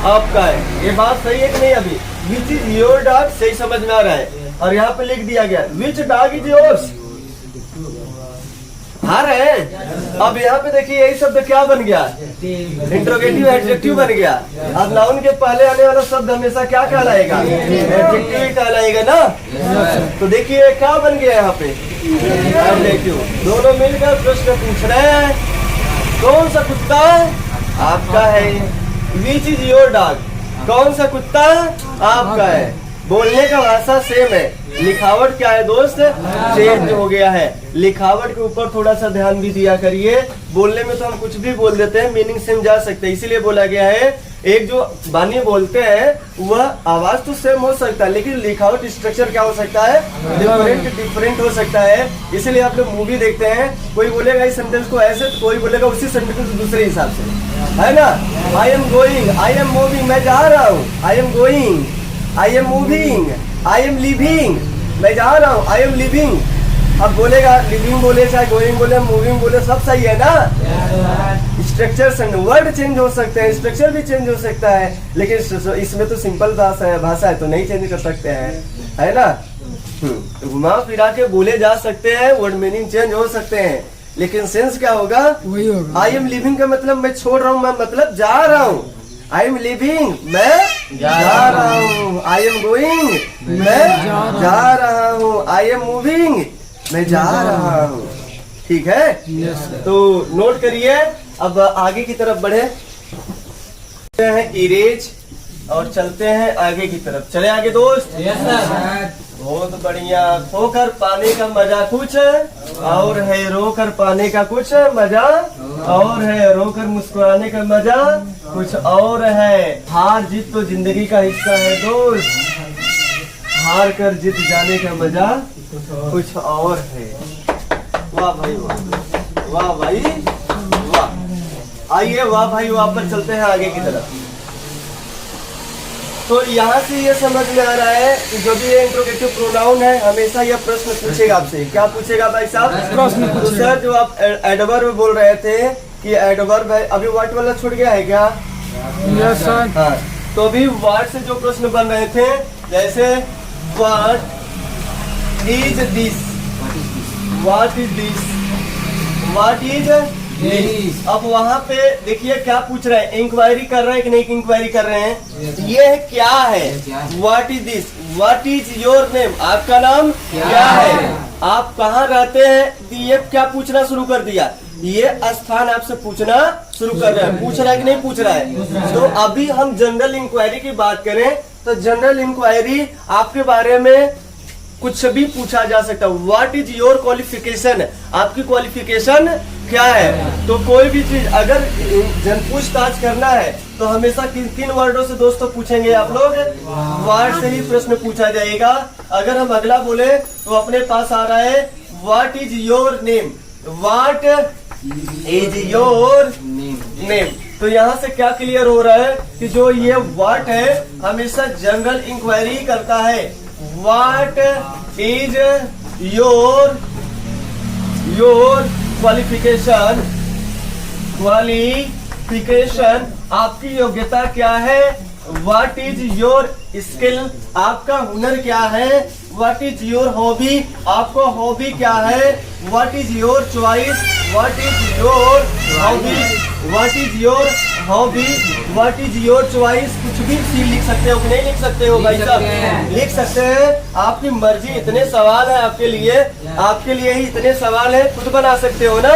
आपका है, ये बात सही है कि नहीं। अभी विच इज योर डॉग सही समझ में आ रहा है, और यहाँ पे लिख दिया गया विच डॉग इज योर्स, आ रहे हैं। अब यहाँ पे देखिए यही शब्द क्या बन गया, इंट्रोगेटिव एडजेक्टिव बन गया। अब नाउन के पहले आने वाला शब्द हमेशा क्या कहलाएगा, एडजेक्टिव ही कहलाएगा ना। तो देखिए क्या बन गया यहाँ पे, एडजेक्टिव। दोनों मिलकर प्रश्न पूछ रहे हैं कौन सा कुत्ता आपका है, विच इज योर डॉग, कौन सा कुत्ता आपका है। बोलने का भाषा सेम है, लिखावट क्या है दोस्त, चेंज हो गया है। लिखावट के ऊपर थोड़ा सा ध्यान भी दिया करिए। बोलने में तो हम कुछ भी बोल देते हैं, मीनिंग सेम जा सकते हैं, इसीलिए बोला गया है एक जो बानी बोलते हैं वह आवाज तो सेम हो सकता है, लेकिन लिखावट स्ट्रक्चर क्या हो सकता है, डिफरेंट हो सकता है। इसीलिए आप लोग मूवी देखते हैं, कोई बोलेगा इस सेंटेंस को ऐसे, तो कोई बोलेगा उसी सेंटेंस को दूसरे हिसाब से, है ना। I am going, I am moving, मैं जा रहा हूँ। I am going, I am moving, I am living, मैं जा रहा हूँ। आई एम लिविंग, अब बोलेगा लिविंग बोले चाहे गोइंग बोले मूविंग बोले सब सही है ना। स्ट्रक्चर वर्ड चेंज हो सकते हैं, स्ट्रक्चर भी चेंज हो सकता है, लेकिन इसमें तो सिंपल भाषा है तो नहीं चेंज कर सकते हैं, है ना। घुमा फिरा के बोले जा सकते हैं, वर्ड मीनिंग चेंज हो सकते हैं, लेकिन सेंस क्या होगा, वही होगा। आई एम लिविंग का मतलब मैं छोड़ रहा हूँ, मैं मतलब जा रहा हूँ। आई एम लिविंग, मैं जा रहा हूँ। आई एम गोइंग, मैं जा रहा हूँ। आई एम मूविंग, मैं जा रहा हूँ। ठीक है, तो नोट करिए। अब आगे की तरफ बढ़े हैं, इरेज, और चलते हैं आगे की तरफ। चले आगे दोस्त। बहुत बढ़िया। खोकर पाने का मजा कुछ और है, रोकर पाने का कुछ मजा और है, रोकर मुस्कुराने का मजा कुछ और है। हार जीत तो जिंदगी का हिस्सा है दोस्त, हार कर जीत जाने का मजा कुछ और है। वाह भाई वाह, वाह भाई वाह। आइए वाह भाई वाह पर चलते हैं आगे की तरफ। तो यहाँ से ये समझ में आ रहा है कि जो भी ये इंट्रोगेटिव प्रोनाउन है हमेशा यह प्रश्न पूछेगा आपसे। क्या पूछेगा भाई साहब, प्रश्न। तो सर जो आप एडवर्ब बोल रहे थे कि एडवर्ब है, अभी व्हाट वाला छूट गया है क्या? Yes sir. हाँ, तो अभी व्हाट से जो प्रश्न बन रहे थे, जैसे what is this, what is this, what is this. अब वहाँ पे देखिए क्या पूछ रहे हैं, इंक्वायरी कर रहे हैं कि नहीं इंक्वायरी कर रहे हैं। ये क्या है, what is this, what is your name, आपका नाम क्या है, आप कहाँ रहते हैं। ये क्या पूछना शुरू कर दिया, ये स्थान आपसे पूछना शुरू कर रहा है। पूछ रहा है कि नहीं पूछ रहा है। तो अभी हम जनरल इंक्वायरी की बात करें तो जनरल इंक्वायरी आपके बारे में कुछ भी पूछा जा सकता है। व्हाट इज योर क्वालिफिकेशन, आपकी क्वालिफिकेशन क्या है। तो कोई भी चीज अगर पूछताछ करना है तो हमेशा किन वर्डों से दोस्तों पूछेंगे आप लोग, व्हाट से ही प्रश्न पूछा जाएगा। अगर हम अगला बोले तो अपने पास आ रहा है what is your name, what is your name. तो यहाँ से क्या क्लियर हो रहा है कि जो ये व्हाट है हमेशा जनरल इंक्वायरी करता है। What is your qualification, qualification आपकी योग्यता क्या है। व्हाट इज योर स्किल, आपका हुनर क्या है। व्हाट इज योर हॉबी, आपका हॉबी क्या है। What is your choice, what is your hobby, what is your hobby, what is your choice. कुछ भी लिख सकते हो कि नहीं लिख सकते हो भाई साहब, लिख सकते हैं, आपकी मर्जी। इतने सवाल है आपके लिए ही इतने सवाल है, खुद बना सकते हो ना।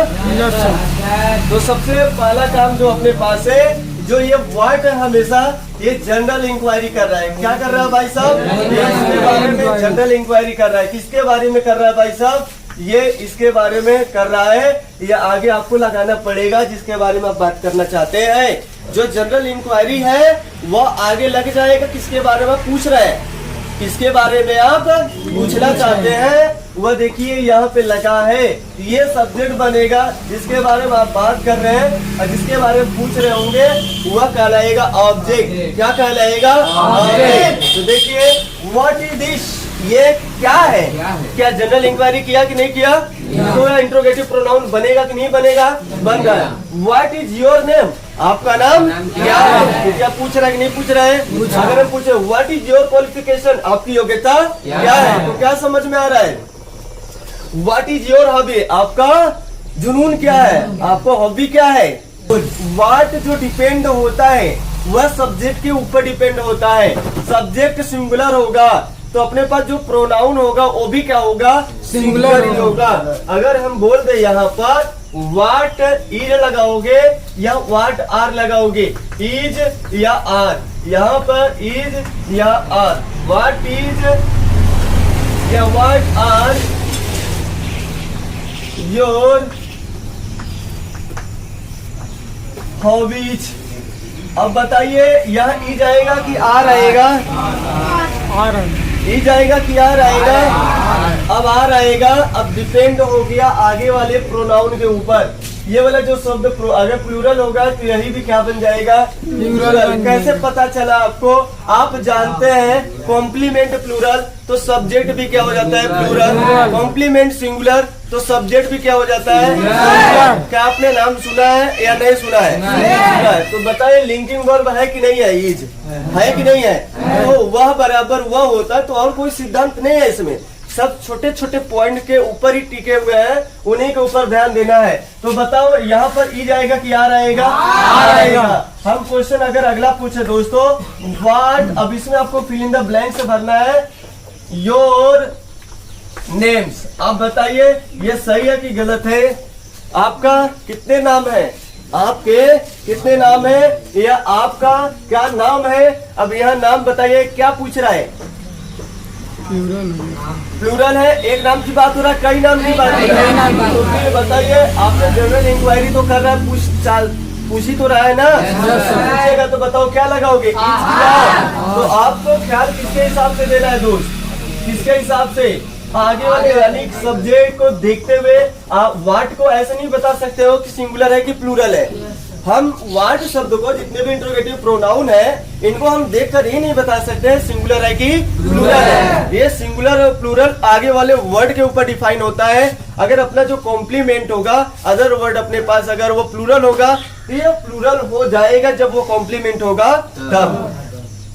तो सबसे पहला काम जो अपने पास है, जो ये व्हाट है हमेशा ये जनरल इंक्वायरी कर रहा है। क्या कर रहा है भाई साहब, इसके बारे में जनरल इंक्वायरी कर रहा है। किसके बारे में कर रहा है भाई साहब, ये इसके बारे में कर रहा है। ये आगे आपको लगाना पड़ेगा जिसके बारे में आप बात करना चाहते हैं। जो जनरल इंक्वायरी है वो आगे लग जाएगा किसके बारे में पूछ रहे हैं, किसके बारे में आप पूछना चाहते हैं वह देखिए यहाँ पे लगा है। ये सब्जेक्ट बनेगा जिसके बारे में आप बात कर रहे हैं और जिसके बारे में पूछ रहे होंगे वह कहलाएगा ऑब्जेक्ट। क्या कहलाएगा? ऑब्जेक्ट। तो देखिए व्हाट इज दिस, ये क्या है? क्या जनरल इंक्वायरी किया कि नहीं किया? तो इंट्रोगेटिव प्रोनाउन बनेगा कि नहीं बनेगा? बन रहा है। व्हाट इज योर नेम, आपका नाम क्या है? क्या पूछ रहा है कि नहीं पूछ रहा है? अगर हम पूछे व्हाट इज योर क्वालिफिकेशन, आपकी योग्यता क्या है, तो क्या समझ में आ रहा है? व्हाट इज योर हॉबी, आपका जुनून क्या है, आपका हॉबी क्या है? व्हाट जो डिपेंड होता है वह सब्जेक्ट के ऊपर डिपेंड होता है। सब्जेक्ट सिंगुलर होगा तो अपने पास जो प्रोनाउन होगा वो भी क्या होगा? सिंगुलर ही होगा। अगर हम बोल दे यहाँ पर व्हाट इज लगाओगे या व्हाट आर लगाओगे, इज या आर, यहाँ पर इज या आर, व्हाट इज या व्हाट आर योर हॉबीज। अब बताइए यहाँ ई जाएगा कि आर आएगा? ई जाएगा कि आर आएगा? अब आर आएगा। अब डिपेंड हो गया आगे वाले प्रोनाउन के ऊपर। ये वाला जो शब्द अगर प्लूरल होगा तो यही भी क्या बन जाएगा? प्लूरल। कैसे पता चला आपको? आप जानते हैं कॉम्प्लीमेंट प्लूरल तो सब्जेक्ट भी क्या हो जाता है? प्लूरल। कॉम्प्लीमेंट सिंगुलर तो सब्जेक्ट भी क्या हो जाता है? सिंगुलर। क्या आपने नाम सुना है या नहीं सुना है? सुना है। तो बताइए लिंकिंग वर्ब है कि नहीं है? इज है कि नहीं है? तो वह बराबर वह होता है, तो और कोई सिद्धांत नहीं है इसमें। सब छोटे छोटे पॉइंट के ऊपर ही टिके हुए हैं, उन्हीं के ऊपर ध्यान देना है। तो बताओ यहाँ पर ई जाएगा कि आर आएगा? आर आएगा। हम क्वेश्चन अगर अगला पूछे दोस्तों, व्हाट, अब इसमें आपको फिल इन द ब्लैंक्स भरना है। योर नेम्स, आप बताइए ये सही है कि गलत है? आपका कितने नाम है? आपके कितने नाम है? या आपका क्या नाम है? अब यहाँ नाम बताइए, क्या पूछ रहा है? प्लूरल है। एक नाम की बात हो रहा है, कई नाम की बात हो रहा है। तो फिर बताइए, आपने जनरल इंक्वायरी तो कर रहा है, पूछ ही तो रहा है ना? पूछेगा तो बताओ क्या लगाओगे? तो आपको ख्याल किसके हिसाब से देना है दोस्त? किसके हिसाब से? आगे वाले यानी सब्जेक्ट को देखते हुए आप व्हाट को ऐसे नहीं बता सकते हो कि सिंगुलर है कि प्लूरल है। हम व्हाट शब्द को, जितने भी इंट्रोगेटिव प्रोनाउन है, इनको हम देखकर ही नहीं बता सकते सिंगुलर है कि प्लूरल है। ये सिंगुलर और प्लूरल आगे वाले वर्ड के ऊपर डिफाइन होता है। अगर अपना जो कॉम्प्लीमेंट होगा, अदर वर्ड अपने पास अगर वो प्लूरल होगा तो ये प्लूरल हो जाएगा जब वो कॉम्प्लीमेंट होगा तब।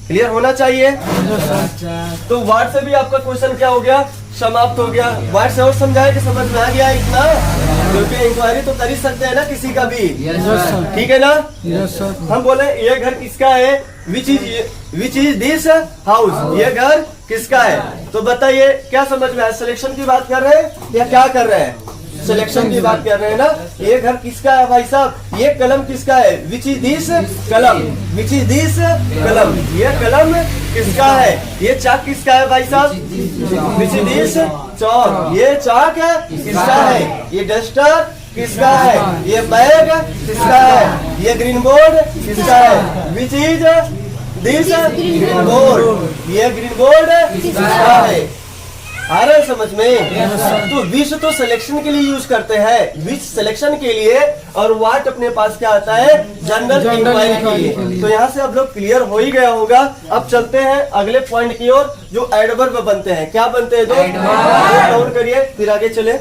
क्लियर होना चाहिए। तो व्हाट से भी आपका क्वेश्चन क्या हो गया? समाप्त हो गया। व्हाट से और समझाया कि समझ में आ गया इतना? क्योंकि इंक्वायरी तो कर ही सकते हैं ना किसी का भी, ठीक है ना? हम बोले ये घर किसका है? विच इज दिस हाउस, ये घर किसका है? तो बताइए क्या समझ में आया? सिलेक्शन की बात कर रहे हैं या क्या कर रहे हैं? सिलेक्शन की बात कर रहे हैं ना। ये घर किसका है भाई साहब? ये कलम किसका है? विच इज दिस कलम, विच इज दिस कलम, ये कलम किसका है? ये चाक किसका है भाई साहब? विच इज दिस चौक, ये चाक है किसका है? ये डस्टर किसका है? ये बैग किसका है? ये ग्रीन बोर्ड किसका है? Which is this green board, ये ग्रीन बोर्ड किसका है? आ रहा है समझ में? तो विच तो सिलेक्शन के लिए यूज करते हैं, विच सिलेक्शन के लिए, और व्हाट अपने पास क्या आता है? जनरल इंक्वायरी के लिए। तो यहाँ से आप लोग क्लियर हो ही गया होगा। अब चलते हैं अगले पॉइंट की ओर, जो एडवर्ब बनते हैं। क्या बनते हैं दोस्त? नोट करिए फिर आगे चले।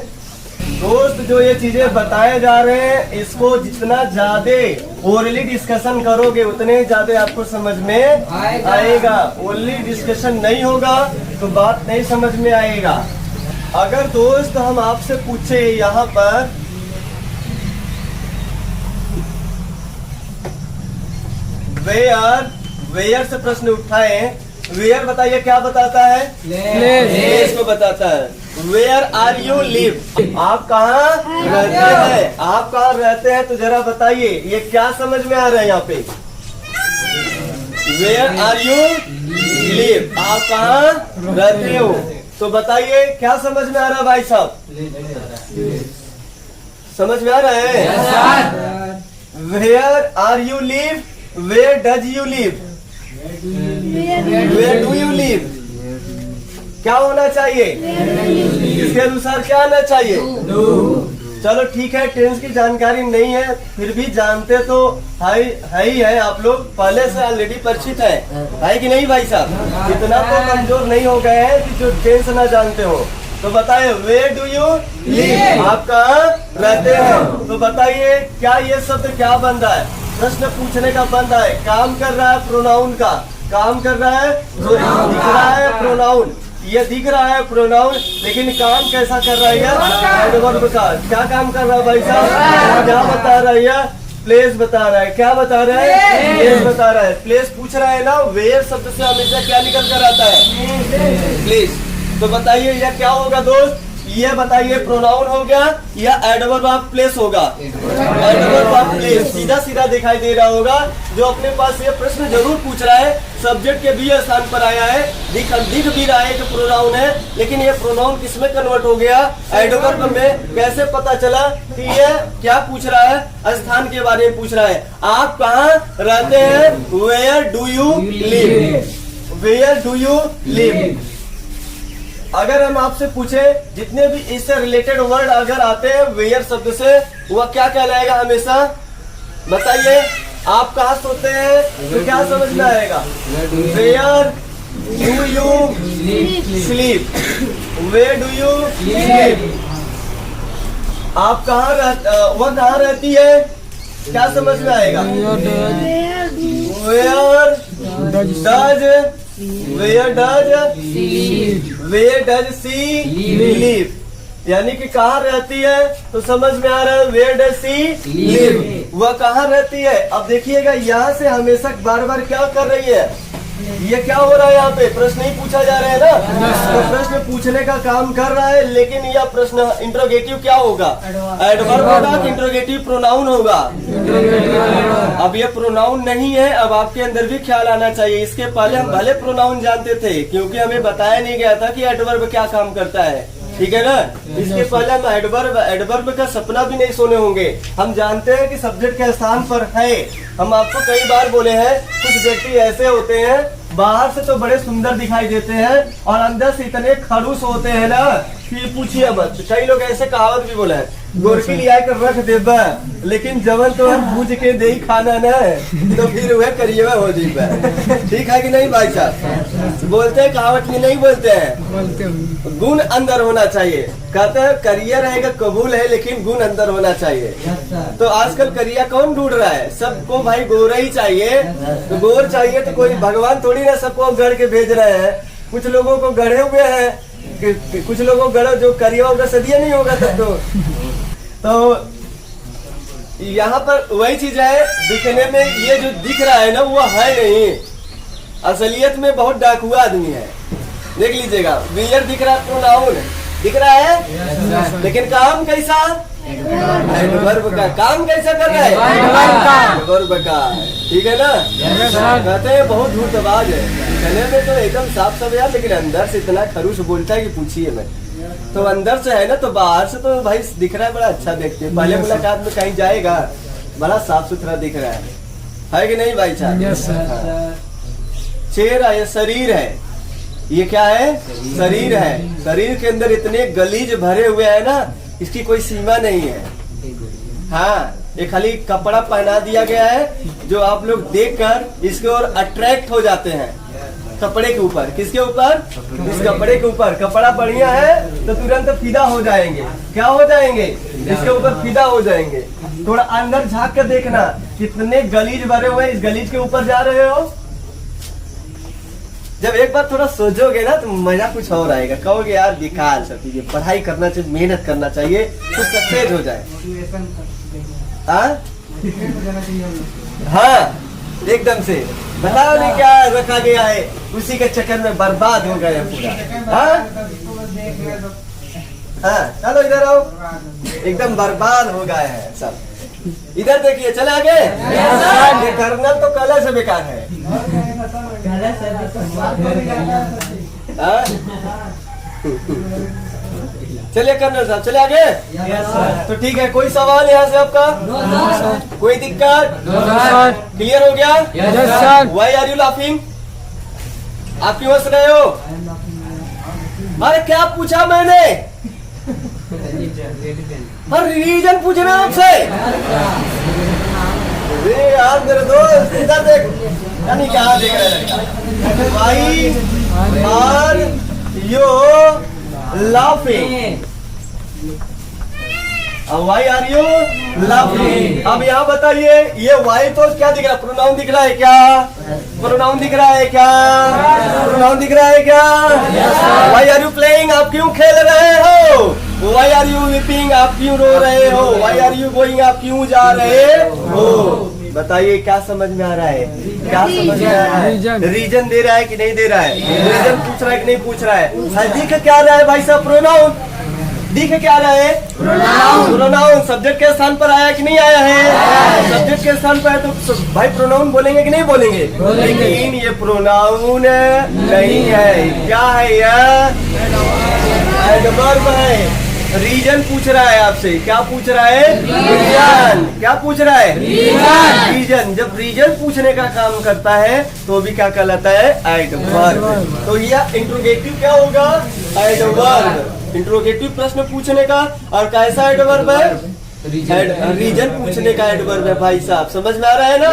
दोस्त जो ये चीजें बताए जा रहे हैं, इसको जितना ज्यादा ओरली डिस्कशन करोगे उतने ज्यादा आपको समझ में आएगा। ओरली डिस्कशन नहीं होगा तो बात नहीं समझ में आएगा। अगर दोस्त हम आपसे पूछे यहाँ पर वेयर से प्रश्न उठाए, वेयर बताइए क्या बताता है? प्लेस को बताता है। वेयर आर यू लिव, आप कहाँ रहते हैं? आप कहाँ रहते हैं तो जरा बताइए, ये क्या समझ में आ रहा है यहाँ पे? वेयर आर यू लिव, आप कहाँ रहते हो? तो बताइए क्या समझ में आ रहा है भाई साहब? समझ में आ रहा है? Where are you live, where does you live, where do you live? क्या होना चाहिए, इसके अनुसार क्या आना चाहिए। चलो ठीक है, टेंस की जानकारी नहीं है फिर भी जानते तो है ही है, आप लोग पहले से ऑलरेडी परिचित है कि नहीं भाई साहब। इतना तो कमजोर नहीं हो गए हैं कि जो टेंस ना जानते हो। तो बताइए वेयर डू यू लिव, आप कहाँ रहते हैं। तो बताइए क्या ये शब्द क्या बन रहा है, प्रश्न पूछने का बन रहा है, काम कर रहा है प्रोनाउन का, काम कर रहा है, दिख रहा है प्रोनाउन, ये दिख रहा है प्रोनाउन, लेकिन काम कैसा कर रहा है, एडवर्ब का। क्या काम कर रहा है भाई साहब, क्या बता रहा है, प्लेस बता रहा है। क्या बता रहा है, प्लेस बता रहा है। प्लेस पूछ रहा है ना, वेयर शब्द से हमेशा क्या निकल कर आता है, प्लेस। तो बताइए यह क्या होगा दोस्त, ये बताइए प्रोनाउन हो गया या एडवर्ब ऑफ प्लेस होगा, एडवर्ब ऑफ प्लेस। सीधा सीधा दिखाई दे रहा होगा। जो अपने पास ये प्रश्न जरूर पूछ रहा है, सब्जेक्ट के बी स्थान पर आया है, दिख भी रहा है कि प्रोनाउन है, लेकिन ये प्रोनाउन किसमें कन्वर्ट हो गया, एडवर्ब में। कैसे पता चला कि ये क्या पूछ रहा है, स्थान के बारे में पूछ रहा है। आप कहाँ रहते हैं, where do you live, where do you live. अगर हम आपसे पूछे जितने भी इससे रिलेटेड वर्ड अगर आते हैं वेयर शब्द से, वह क्या कहलाएगा हमेशा, बताइए। आप कहाँ सोते हैं तो क्या समझ में आएगा, where do you sleep, where do you sleep. आप कहाँ वह कहाँ रहती है, क्या समझ में आएगा, where does, where does she live, यानी कि कहाँ रहती है। तो समझ में आ रहा है वेयर डज सी लिव, वह कहाँ रहती है। अब देखिएगा यहाँ से हमेशा बार बार क्या कर रही है, ये क्या हो रहा है, यहाँ पे प्रश्न ही पूछा जा रहा है ना, तो प्रश्न पूछने का काम कर रहा है, लेकिन यह प्रश्न इंट्रोगेटिव क्या होगा, एडवर्ब होगा कि इंट्रोगेटिव प्रोनाउन होगा। अब ये प्रोनाउन नहीं है, अब आपके अंदर भी ख्याल आना चाहिए। इसके पहले हम भले प्रोनाउन जानते थे क्योंकि हमें बताया नहीं गया था कि एडवर्ब क्या काम करता है, ठीक है ना। इसके पहले हम एडवर्ब का सपना भी नहीं सुने होंगे। हम जानते हैं कि सब्जेक्ट के स्थान पर है। हम आपको कई बार बोले हैं कुछ व्यक्ति ऐसे होते हैं, बाहर से तो बड़े सुंदर दिखाई देते हैं और अंदर से इतने खड़ूस होते हैं ना कि पूछिए मत। कई लोग ऐसे कहावत भी बोले हैं, गोरकी लिया कर रख देबा लेकिन जवन तो हम भूज के दे खाना ना तो फिर वह करिए हो जीबा। ठीक है कि नहीं भाई साहब, बोलते हैं कहावत में नहीं बोलते हैं, गुण अंदर होना चाहिए। कहते हैं करियर रहेगा कबूल है लेकिन गुण अंदर होना चाहिए। तो आजकल करिया कौन ढूंढ रहा है, सबको भाई गोरा ही चाहिए। तो गोर चाहिए तो कोई भगवान थोड़ी ना सबको गढ़ के भेज रहे हैं, कुछ लोगों को गढ़े हुए हैं, कुछ लोगों को गढ़ो जो करिया होगा सदिया नहीं होगा तब तो यहाँ पर वही चीज है, दिखने में ये जो दिख रहा है ना वो है नहीं, असलियत में बहुत डाकुआ आदमी है। देख लीजिएगा वेयर दिख रहा है, प्रोनाउन दिख रहा है, लेकिन काम कैसा, एडवर्ब का। काम कैसा कर रहा है, एडवर्ब का, ठीक है ना। कहते हैं बहुत धूर्तबाज है, दिखने में तो एकदम साफ साफ यार, लेकिन अंदर से इतना खरूश बोलता है कि पूछिए मैं। तो अंदर से है ना, तो बाहर से तो भाई दिख रहा है बड़ा अच्छा देखते हैं, पहले मुलाकात में कहीं जाएगा बड़ा साफ सुथरा दिख रहा है कि नहीं भाई साहब। चेहरा ये शरीर है, ये क्या है, शरीर है। शरीर के अंदर इतने गलीज भरे हुए हैं ना, इसकी कोई सीमा नहीं है। हाँ, ये खाली कपड़ा पहना दिया गया है जो आप लोग देखकर इसके ओर अट्रैक्ट हो जाते हैं। कपड़े के ऊपर, किसके ऊपर, इस कपड़े के ऊपर। कपड़ा बढ़िया है तो तुरंत फिदा हो जाएंगे, क्या हो जाएंगे, इसके ऊपर फिदा हो जाएंगे। थोड़ा अंदर झांक कर देखना कितने गलीज भरे हुए, इस गलीज के ऊपर जा रहे हो। जब एक बार थोड़ा सोचोगे ना तो मजा कुछ और आएगा, कहोगे यार बेकार सब चीजें, पढ़ाई करना चाहिए, मेहनत करना चाहिए तो सक्सेस हो जाए। हाँ एकदम से बताओ नहीं क्या रखा गया है, उसी के चक्कर में बर्बाद हो गए पूरा। हाँ चलो इधर आओ, एकदम बर्बाद हो गए हैं सब। इधर देखिए, चले आगे। ये कर्नल तो कला से बेकार है। चलिए कर्नल साहब चले आगे। तो ठीक है, कोई सवाल यहाँ से आपका, कोई दिक्कत, क्लियर हो गया। Why are you laughing? आप क्यों हंस रहे हो? अरे क्या पूछा मैंने? अरे रीजन पूछना आपसे। अरे यार मेरे दोस्त इधर देख, यानी कहाँ देख रहे हैं? Why are you laughing? Why are you laughing? अब यहाँ बताइए, ये वाई तो क्या दिख रहा है? प्रोनाउन दिख रहा है क्या? प्रोनाउन दिख रहा है क्या? प्रोनाउन दिख रहा है क्या? Why are you playing? आप क्यों खेल रहे हो? Why are you weeping? आप क्यों रो रहे हो? Why are you going? आप क्यों जा रहे हो? बताइए क्या समझ में आ रहा है? क्या समझ में आ रहा है? रीजन दे रहा है कि नहीं दे रहा है? रीजन पूछ रहा है कि नहीं पूछ रहा है? दिख क्या रहा है भाई साहब? प्रोनाउन दिख क्या रहा है? प्रोनाउन सब्जेक्ट के स्थान पर आया कि नहीं आया है? सब्जेक्ट के स्थान पर है तो भाई प्रोनाउन बोलेंगे कि नहीं बोलेंगे? लेकिन ये प्रोनाउन नहीं है, क्या है? यह एडवर्ब है। रीजन पूछ रहा है आपसे, क्या पूछ रहा है? रीजन। क्या पूछ रहा है? रीजन। जब रीजन पूछने का काम करता है तो भी क्या कहलाता है? एडवर्ब। तो यह इंट्रोगेटिव क्या होगा? एडवर्ब। इंट्रोगेटिव प्रश्न पूछने का। और कैसा एडवर्ब है? रीजन पूछने का एडवर्ब है भाई साहब। समझ में आ रहा है ना?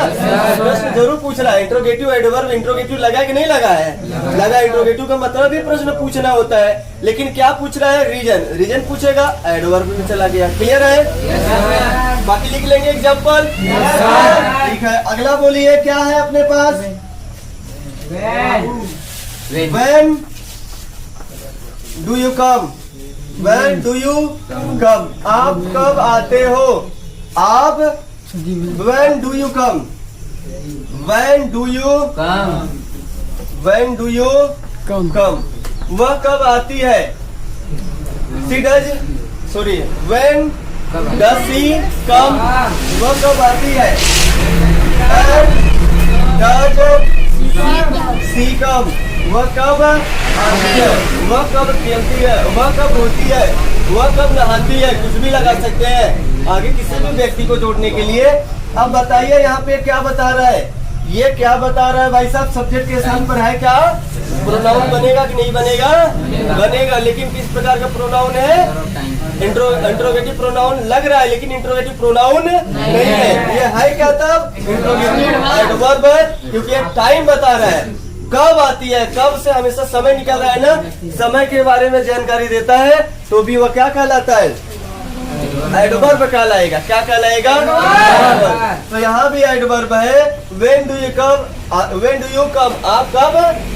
प्रश्न जरूर पूछ रहा है। इंट्रोगेटिव एडवर्ब, इंट्रोगेटिव लगा कि नहीं लगा है? लगा। इंट्रोगेटिव का मतलब भी प्रश्न पूछना होता है, लेकिन क्या पूछ रहा है? रीजन। रीजन पूछेगा, एडवर्ब में चला गया। क्लियर है? बाकी लिख लेंगे एग्जाम्पल। ठीक है, अगला बोलिए क्या है अपने पास? When do you come? When do you come? आप कब आते हो? आप when do you come? When do you come? When do you come? वह कब आती है? She does, sorry, when does she come? वह कब आती है? When does she come? वह कब आती है? वह कब खेलती है? वह कब रोती है? वह कब नहाती है? कुछ भी लगा सकते हैं आगे किसी भी व्यक्ति को जोड़ने के लिए। अब बताइए यहाँ पे क्या बता रहा है? ये क्या बता रहा है भाई साहब? सब्जेक्ट के स्थान पर है क्या? प्रोनाउन बनेगा कि नहीं बनेगा? बनेगा। लेकिन किस प्रकार का प्रोनाउन है? इंट्रोगेटिव प्रोनाउन लग रहा है, लेकिन इंट्रोगेटिव प्रोनाउन नहीं है। ये है क्या तब? इंट्रोगेटिव एडवर्ब है, क्योंकि ये टाइम बता रहा है। कब आती है? कब से हमेशा समय निकल रहा है ना, समय के बारे में जानकारी देता है, तो भी वह क्या कहलाता है? एडवर्ब कहलाएगा। क्या कहलाएगा? तो यहाँ भी एडवर्ब है। When do you come? When do you कम? आप कब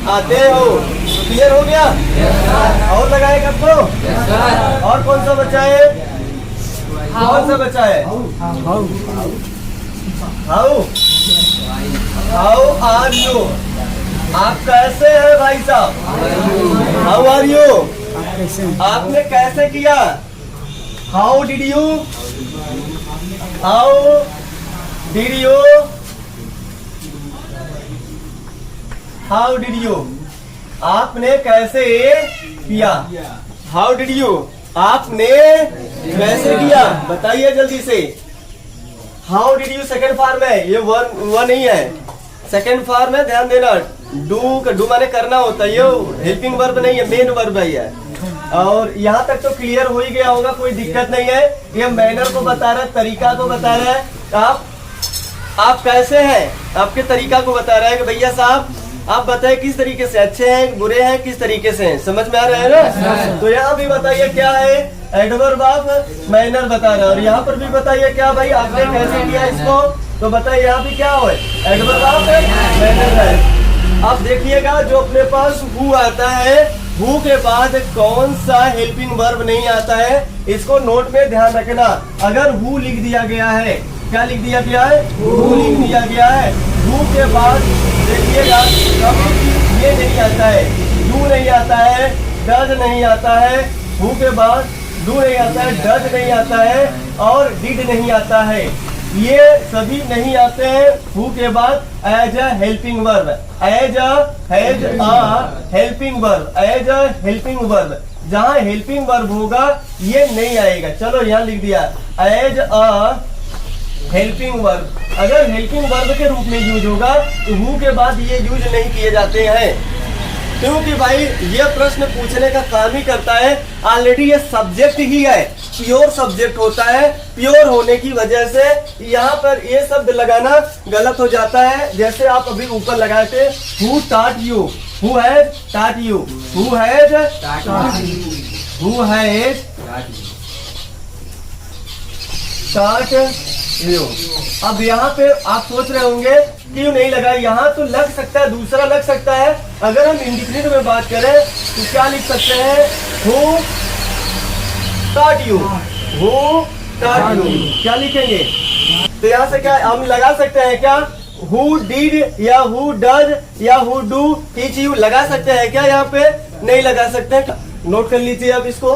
आते हो? तो क्लियर हो गया? और लगाएगा तो? और कौन सा बचा है? कौन सा बचा है? How are you? आप कैसे हैं भाई साहब? How are you? आपने कैसे किया? How did you? How did you? How did you? आपने कैसे किया? How did you? आपने कैसे किया? बताइए जल्दी से। How did you second form है, ये वन नहीं है, सेकंड फॉर्म है, ध्यान देना। डू माने करना होता है, ये हेल्पिंग वर्ब नहीं है, मेन वर्ब है। और यहाँ तक तो क्लियर हो ही गया होगा, कोई दिक्कत नहीं है। ये मैनर को बता रहा है, तरीका को बता रहा है। आप कैसे हैं, आपके तरीका को बता रहा है कि भैया साहब आप बताएं किस तरीके से, अच्छे हैं बुरे हैं, किस तरीके से हैं, समझ में आ रहा है ना? तो यहाँ भी बताइए क्या है? एडवर्ब ऑफ मैनर बता रहा है। और यहाँ पर भी बताइए क्या भाई, आपने कैसे किया इसको, तो बताइए यहाँ भी क्या हो, एडवर्ब ऑफ मैनर है। अब देखिएगा जो अपने पास हु आता है, हु के बाद कौन सा हेल्पिंग वर्ब नहीं आता है, इसको नोट में ध्यान रखना। अगर हु लिख दिया गया है, क्या लिख दिया गया है? हु लिख दिया गया है। हु के बाद देखिएगा कभी ये नहीं आता है, डू नहीं आता है, डज नहीं आता है, हु के बाद डू नहीं आता है, डज नहीं आता है और डिड नहीं आता है। ये सभी नहीं आते हैं हु के बाद as a helping verb, as a helping verb, as a helping verb. जहाँ हेल्पिंग वर्ब होगा ये नहीं आएगा। चलो यहाँ लिख दिया एज अ हेल्पिंग वर्ब। अगर हेल्पिंग वर्ब के रूप में यूज होगा तो हु के बाद ये यूज नहीं किए जाते हैं। क्योंकि भाई ये प्रश्न पूछने का काम ही करता है, ऑलरेडी ये सब्जेक्ट ही है, प्योर सब्जेक्ट होता है। प्योर होने की वजह से यहाँ पर ये शब्द लगाना गलत हो जाता है। जैसे आप अभी ऊपर लगाए थे, हु टाट यू, हु हैज टाट यू, हु हैज टाट यू। अब यहाँ पे आप सोच रहे होंगे क्यों नहीं लगा, यहाँ तो लग सकता है, दूसरा लग सकता है। अगर हम इंडिफिनिट में बात करें तो क्या लिख सकते हैं, हु टाट यू, हु टाट यू, क्या लिखेंगे? तो यहाँ से क्या हम लगा सकते हैं क्या, हु डिड या हु डज या हु डू टीच यू लगा सकते हैं क्या? यहाँ पे नहीं लगा सकते। नोट कर लीजिए आप इसको।